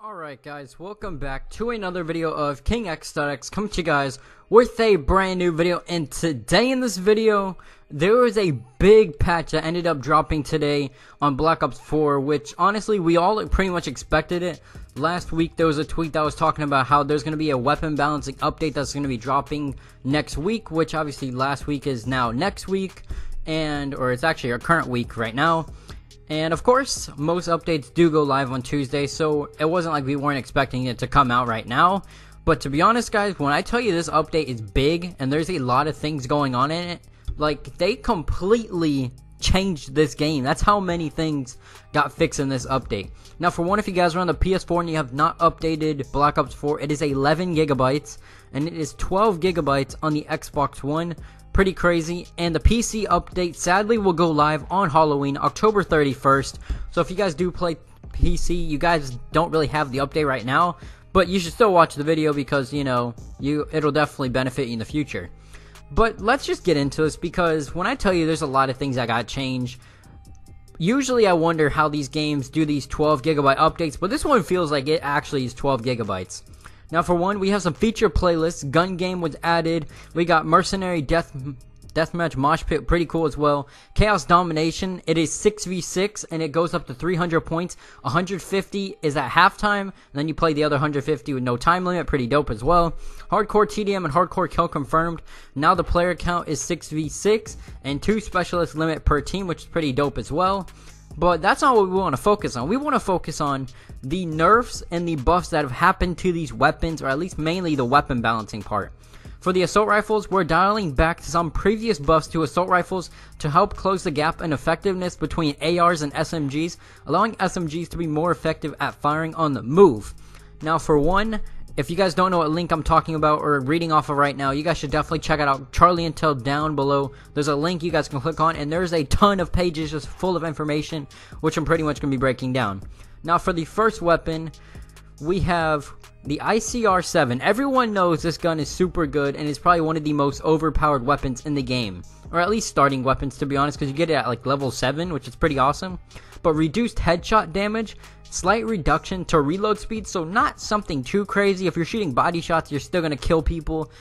Alright guys, welcome back to another video of King X.X coming to you guys with a brand new video. And today in this video, there was a big patch that ended up dropping today on Black Ops 4, which honestly we all pretty much expected it. Last week there was a tweet that was talking about how there's going to be a weapon balancing update that's going to be dropping next week, which obviously last week is now next week, or it's actually our current week right now. And of course, most updates do go live on Tuesday, so it wasn't like we weren't expecting it to come out right now. But to be honest guys, when I tell you this update is big and there's a lot of things going on in it, like they completely changed this game. That's how many things got fixed in this update. Now for one, if you guys are on the PS4 and you have not updated Black Ops 4, it is 11 gigabytes and it is 12 gigabytes on the Xbox One. Pretty crazy. And the PC update sadly will go live on Halloween, October 31st. So if you guys do play PC, you guys don't really have the update right now, but you should still watch the video because, you know, it'll definitely benefit you in the future. But let's just get into this, because when I tell you there's a lot of things that got changed, usually I wonder how these games do these 12 gigabyte updates, but this one feels like it actually is 12 gigabytes. Now for one, we have some feature playlists. Gun game was added. We got Mercenary Deathmatch Mosh Pit, pretty cool as well. Chaos Domination, it is 6v6 and it goes up to 300 points. 150 is at halftime, and then you play the other 150 with no time limit, pretty dope as well. Hardcore TDM and Hardcore Kill confirmed. Now the player count is 6v6 and 2 specialist limit per team, which is pretty dope as well. But that's not what we want to focus on. We want to focus on the nerfs and the buffs that have happened to these weapons, or at least mainly the weapon balancing part. For the assault rifles, we're dialing back some previous buffs to assault rifles to help close the gap in effectiveness between ARs and SMGs, allowing SMGs to be more effective at firing on the move. Now for one, if you guys don't know what link I'm talking about or reading off of right now, you guys should definitely check it out. Charlie Intel down below. There's a link you guys can click on, and there's a ton of pages just full of information, which I'm pretty much going to be breaking down. Now for the first weapon, we have the Icr-7. Everyone knows this gun is super good and is probably one of the most overpowered weapons in the game. Or at least starting weapons, to be honest, because you get it at like level 7, which is pretty awesome. But reduced headshot damage, slight reduction to reload speed, so not something too crazy. If you're shooting body shots, you're still going to kill people.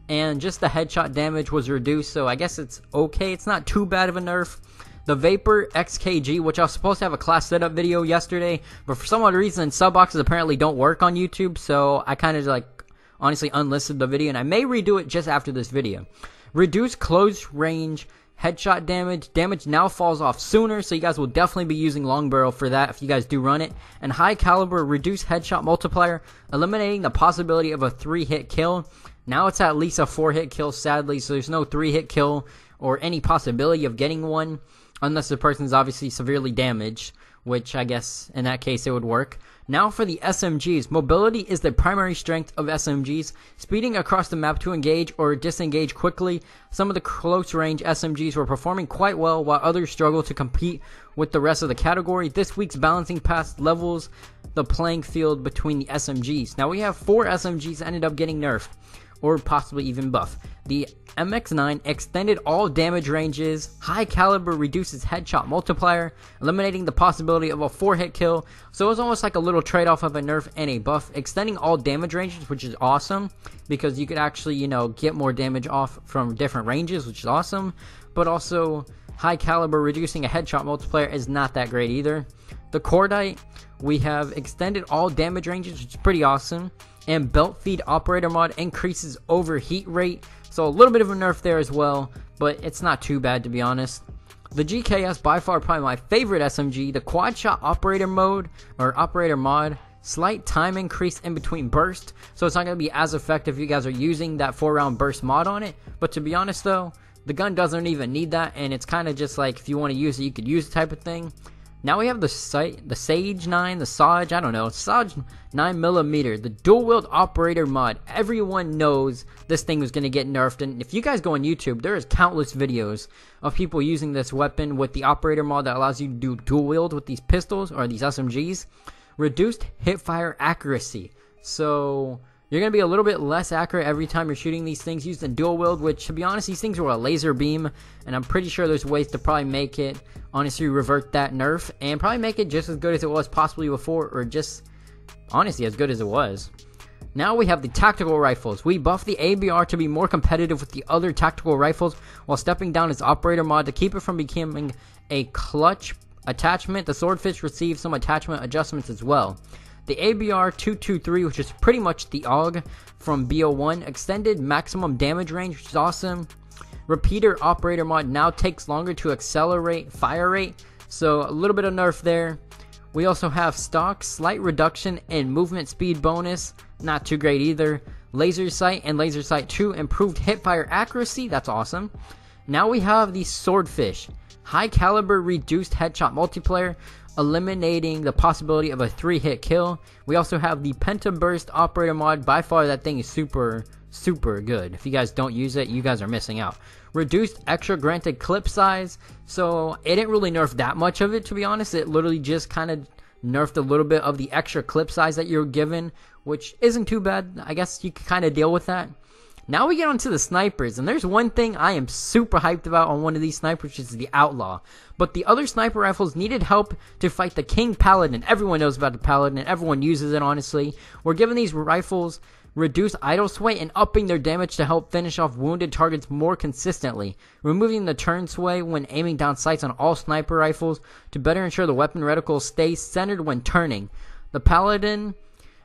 And just the headshot damage was reduced, so I guess it's okay. It's not too bad of a nerf. The VAPR-XKG, which I was supposed to have a class setup video yesterday, but for some odd reason, sub boxes apparently don't work on YouTube, so I kind of like honestly unlisted the video, and I may redo it just after this video. Reduced close range headshot damage now falls off sooner, so you guys will definitely be using long barrel for that if you guys do run it. And high caliber reduced headshot multiplier, eliminating the possibility of a 3-hit kill. Now it's at least a 4-hit kill, sadly, so there's no 3-hit kill or any possibility of getting one, unless the person's obviously severely damaged, which I guess in that case it would work. Now for the SMGs, mobility is the primary strength of SMGs, speeding across the map to engage or disengage quickly. Some of the close range SMGs were performing quite well, while others struggle to compete with the rest of the category. This week's balancing pass levels the playing field between the SMGs. Now we have 4 SMGs that ended up getting nerfed, or possibly even buff. The MX-9 extended all damage ranges, high caliber reduces headshot multiplier, eliminating the possibility of a 4-hit kill. So it was almost like a little trade-off of a nerf and a buff, extending all damage ranges, which is awesome, because you could actually, you know, get more damage off from different ranges, which is awesome. But also, high caliber reducing a headshot multiplier is not that great either. The CORDITE, we have extended all damage ranges, which is pretty awesome. And belt feed operator mod increases overheat rate, so a little bit of a nerf there as well, but it's not too bad to be honest. The GKS, by far probably my favorite SMG, the quad shot operator mode, or operator mod, slight time increase in between burst, so it's not going to be as effective if you guys are using that 4-round burst mod on it. But to be honest though, the gun doesn't even need that, and it's kind of just like if you want to use it, you could use the type of thing. Now we have the Sage 9, the Sage 9mm, the dual wield operator mod. Everyone knows this thing was going to get nerfed, and if you guys go on YouTube, there is countless videos of people using this weapon with the operator mod that allows you to do dual wield with these pistols, or these SMGs. Reduced hipfire accuracy, so you're going to be a little bit less accurate every time you're shooting these things using dual wield, which to be honest, these things were a laser beam, and I'm pretty sure there's ways to probably make it, honestly, revert that nerf, and probably make it just as good as it was possibly before, or just honestly as good as it was. Now we have the tactical rifles. We buffed the ABR to be more competitive with the other tactical rifles while stepping down its operator mod to keep it from becoming a clutch attachment. The Swordfish received some attachment adjustments as well. The ABR-223, which is pretty much the AUG from BO1, extended maximum damage range, which is awesome. Repeater operator mod now takes longer to accelerate fire rate, so a little bit of nerf there. We also have stock, slight reduction in movement speed bonus, not too great either. Laser sight and laser sight 2, improved hipfire accuracy, that's awesome. Now we have the Swordfish, high caliber reduced headshot multiplayer, eliminating the possibility of a 3-hit kill. We also have the Pentaburst operator mod. By far that thing is super good. If you guys don't use it, you guys are missing out. Reduced extra granted clip size, so it didn't really nerf that much of it, to be honest. It literally just kind of nerfed a little bit of the extra clip size that you're given, which isn't too bad. I guess you can kind of deal with that. Now we get onto the snipers, and there's one thing I am super hyped about on one of these snipers, which is the Outlaw. But the other sniper rifles needed help to fight the King Paladin. Everyone knows about the Paladin, and everyone uses it, honestly. We're giving these rifles reduced idle sway and upping their damage to help finish off wounded targets more consistently. Removing the turn sway when aiming down sights on all sniper rifles to better ensure the weapon reticle stays centered when turning. The Paladin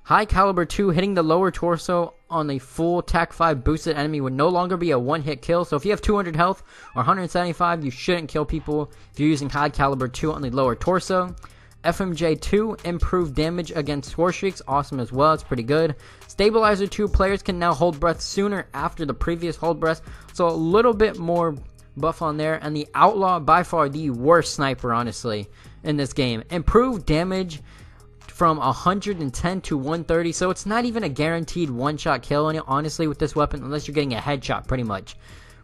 high caliber 2 hitting the lower torso on a full TAC 5 boosted enemy would no longer be a one-hit kill. So if you have 200 health or 175, you shouldn't kill people if you're using high caliber 2 on the lower torso. FMJ 2 improved damage against score streaks, awesome as well, it's pretty good. Stabilizer 2, players can now hold breath sooner after the previous hold breath, so a little bit more buff on there. And the Outlaw, by far the worst sniper, honestly, in this game. Improved damage from 110 to 130, so it's not even a guaranteed one-shot kill, honestly, with this weapon, unless you're getting a headshot, pretty much.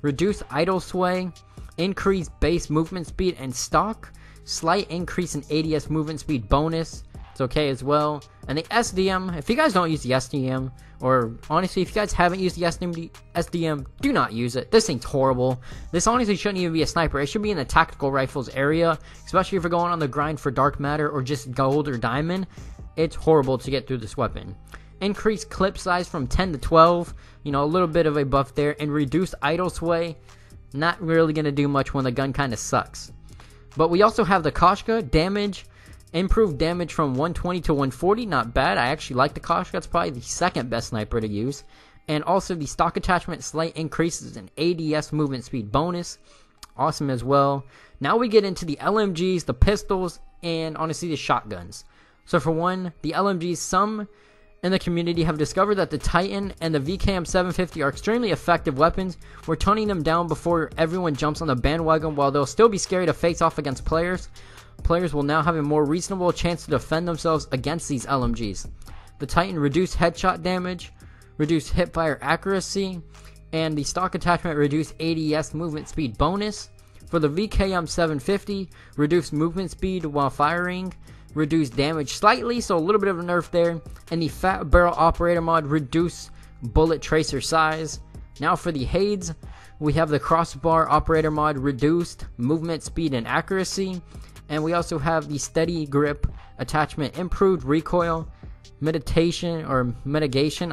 Reduced idle sway, increased base movement speed and stock, slight increase in ADS movement speed bonus, it's okay as well. And the SDM, if you guys don't use the SDM, or honestly, if you guys haven't used the SDM, do not use it. This thing's horrible. This honestly shouldn't even be a sniper. It should be in the tactical rifles area, especially if you're going on the grind for dark matter or just gold or diamond. It's horrible to get through this weapon. Increased clip size from 10 to 12, you know, a little bit of a buff there. And reduced idle sway, not really going to do much when the gun kind of sucks. But we also have the KOSHKA, damage, improved damage from 120 to 140, not bad. I actually like the KOSHKA, it's probably the second best sniper to use. And also the stock attachment, slight increases in ADS movement speed bonus, awesome as well. Now we get into the LMGs, the pistols, and honestly the shotguns. So for one, the LMGs, some in the community have discovered that the Titan and the VAPR-750 are extremely effective weapons. We're toning them down before everyone jumps on the bandwagon. While they'll still be scary to face off against players, players will now have a more reasonable chance to defend themselves against these LMGs. The Titan reduced headshot damage, reduced hipfire accuracy, and the stock attachment reduced ADS movement speed bonus. For the VAPR-750, reduced movement speed while firing, reduced damage slightly, so a little bit of a nerf there. And the fat barrel operator mod, reduced bullet tracer size. Now for the Hades, we have the crossbar operator mod, reduced movement speed and accuracy. And we also have the steady grip attachment, improved recoil, mitigation. I'm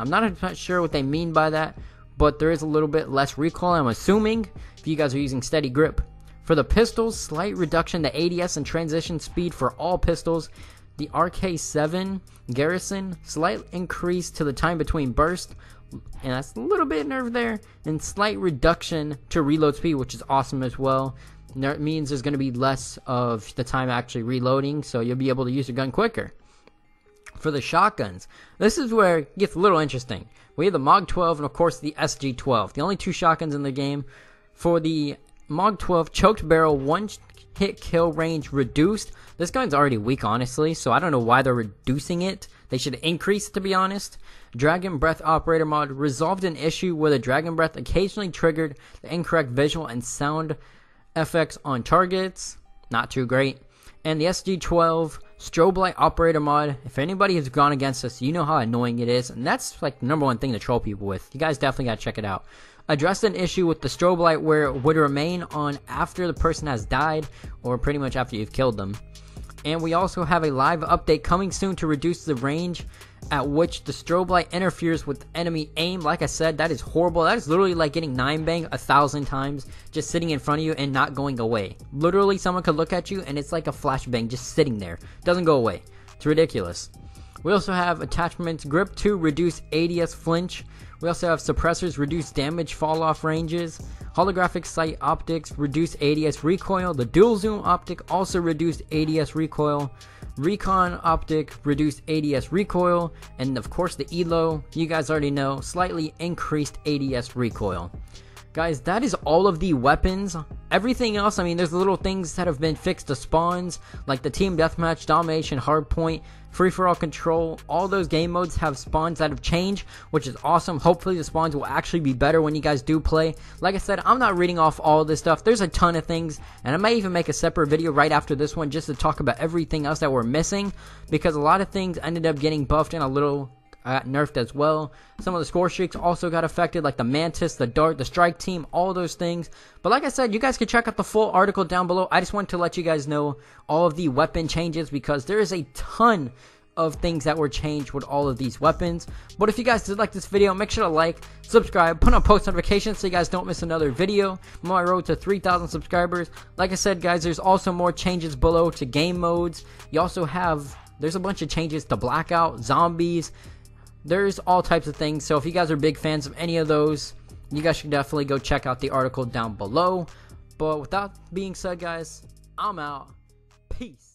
not 100% sure what they mean by that, but there is a little bit less recoil, I'm assuming, if you guys are using steady grip. For the pistols, slight reduction to ADS and transition speed for all pistols. The Icr-7 Garrison, slight increase to the time between bursts, and that's a little bit nerfed there, and slight reduction to reload speed, which is awesome as well. That means there's going to be less of the time actually reloading, so you'll be able to use your gun quicker. For the shotguns, this is where it gets a little interesting. We have the MOG-12 and of course the SG-12, the only two shotguns in the game. For the MOG-12, choked barrel, one hit kill range reduced. This gun's already weak, honestly, so I don't know why they're reducing it. They should increase it, to be honest. Dragon Breath operator mod resolved an issue where the Dragon Breath occasionally triggered the incorrect visual and sound effects on targets. Not too great. And the SG-12 strobe light operator mod, if anybody has gone against us, you know how annoying it is, and that's like the number one thing to troll people with. You guys definitely gotta check it out. Addressed an issue with the strobe light where it would remain on after the person has died, or pretty much after you've killed them. And we also have a live update coming soon to reduce the range at which the strobe light interferes with enemy aim. Like I said, that is horrible. That is literally like getting 9-banged 1,000 times just sitting in front of you and not going away. Literally, someone could look at you and it's like a flashbang just sitting there. Doesn't go away. It's ridiculous. We also have attachments grip to reduce ADS flinch. We also have suppressors reduce damage fall off ranges. Holographic sight optics reduce ADS recoil. The dual zoom optic also reduced ADS recoil. Recon optic reduced ADS recoil. And of course the ELO, you guys already know, slightly increased ADS recoil. Guys, that is all of the weapons. Everything else, I mean, there's little things that have been fixed to spawns, like the team deathmatch, domination, hardpoint, free-for-all control. All those game modes have spawns that have changed, which is awesome. Hopefully the spawns will actually be better when you guys do play. Like I said, I'm not reading off all of this stuff. There's a ton of things, and I might even make a separate video right after this one just to talk about everything else that we're missing, because a lot of things ended up getting buffed and a little nerfed as well. Some of the score streaks also got affected, like the Mantis, the Dart, the Strike Team, all those things. But like I said, you guys can check out the full article down below. I just wanted to let you guys know all of the weapon changes, because there is a ton of things that were changed with all of these weapons. But if you guys did like this video, make sure to like, subscribe, put on post notifications so you guys don't miss another video. I'm on my road to 3,000 subscribers. Like I said, guys, there's also more changes below to game modes. You also have, there's a bunch of changes to Blackout, Zombies. There's all types of things, so if you guys are big fans of any of those, you guys should definitely go check out the article down below. But with that being said, guys, I'm out. Peace.